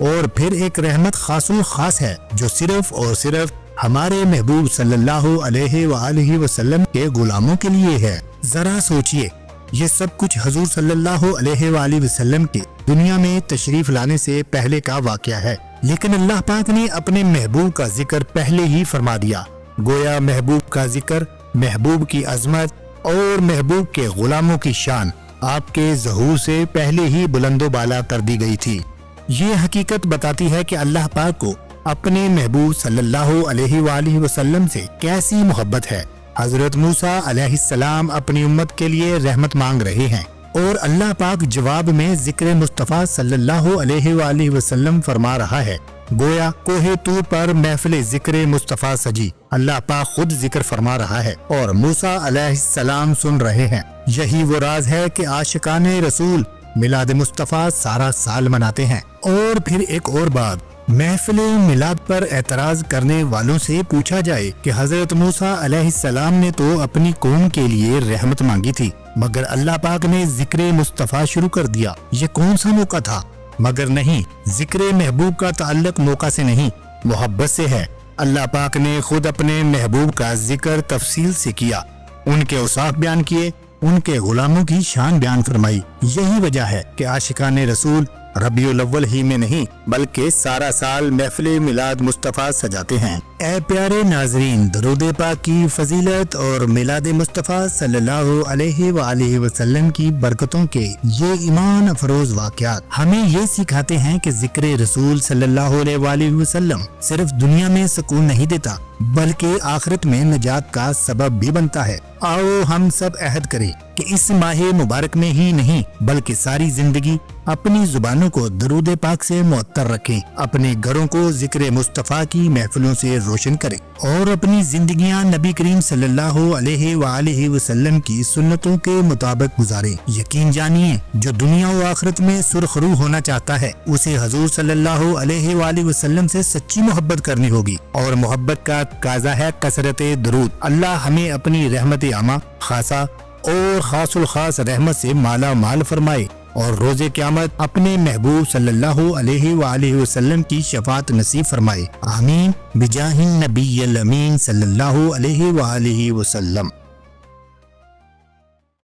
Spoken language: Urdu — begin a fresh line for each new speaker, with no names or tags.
اور پھر ایک رحمت خاص الخاص ہے جو صرف اور صرف ہمارے محبوب صلی اللہ علیہ وآلہ وسلم کے غلاموں کے لیے ہے۔ ذرا سوچئے، یہ سب کچھ حضور صلی اللہ علیہ وآلہ وسلم کے دنیا میں تشریف لانے سے پہلے کا واقعہ ہے، لیکن اللہ پاک نے اپنے محبوب کا ذکر پہلے ہی فرما دیا۔ گویا محبوب کا ذکر، محبوب کی عظمت اور محبوب کے غلاموں کی شان آپ کے ظہور سے پہلے ہی بلند و بالا کر دی گئی تھی۔ یہ حقیقت بتاتی ہے کہ اللہ پاک کو اپنے محبوب صلی اللہ علیہ وآلہ وسلم سے کیسی محبت ہے۔ حضرت موسیٰ علیہ السلام اپنی امت کے لیے رحمت مانگ رہے ہیں اور اللہ پاک جواب میں ذکر مصطفیٰ صلی اللہ علیہ وآلہ وسلم فرما رہا ہے۔ گویا کوہ طور پر محفل ذکر مصطفیٰ سجی، اللہ پاک خود ذکر فرما رہا ہے اور موسیٰ علیہ السلام سن رہے ہیں۔ یہی وہ راز ہے کہ عاشقان رسول میلاد مصطفیٰ سارا سال مناتے ہیں۔ اور پھر ایک اور بات، محفل میلاد پر اعتراض کرنے والوں سے پوچھا جائے کہ حضرت موسیٰ علیہ السلام نے تو اپنی قوم کے لیے رحمت مانگی تھی، مگر اللہ پاک نے ذکر مصطفیٰ شروع کر دیا، یہ کون سا موقع تھا؟ مگر نہیں، ذکر محبوب کا تعلق موقع سے نہیں، محبت سے ہے۔ اللہ پاک نے خود اپنے محبوب کا ذکر تفصیل سے کیا، ان کے اوصاف بیان کیے، ان کے غلاموں کی شان بیان فرمائی۔ یہی وجہ ہے کہ عاشقان رسول ربیع الاول ہی میں نہیں بلکہ سارا سال محفل میلاد مصطفیٰ سجاتے ہیں۔ اے پیارے ناظرین، درود پاک کی فضیلت اور میلاد مصطفیٰ صلی اللہ علیہ وآلہ وسلم کی برکتوں کے یہ ایمان افروز واقعات ہمیں یہ سکھاتے ہیں کہ ذکر رسول صلی اللہ علیہ وآلہ وسلم صرف دنیا میں سکون نہیں دیتا بلکہ آخرت میں نجات کا سبب بھی بنتا ہے۔ آؤ ہم سب عہد کریں کہ اس ماہ مبارک میں ہی نہیں بلکہ ساری زندگی اپنی زبانوں کو درود پاک سے معطر رکھیں، اپنے گھروں کو ذکر مصطفیٰ کی محفلوں سے روشن کریں اور اپنی زندگیاں نبی کریم صلی اللہ علیہ وآلہ وسلم کی سنتوں کے مطابق گزاریں۔ یقین جانیے، جو دنیا و آخرت میں سرخرو ہونا چاہتا ہے اسے حضور صلی اللہ علیہ وآلہ وسلم سے سچی محبت کرنی ہوگی، اور محبت کا تقاضا ہے کثرت درود۔ اللہ ہمیں اپنی رحمت عامہ، خاصہ اور خاص الخاص رحمت سے مالا مال فرمائے اور روز قیامت اپنے محبوب صلی اللہ علیہ وآلہ وسلم کی شفاعت نصیب فرمائے۔ آمین بجاہ النبی الامین صلی اللہ علیہ وآلہ وسلم۔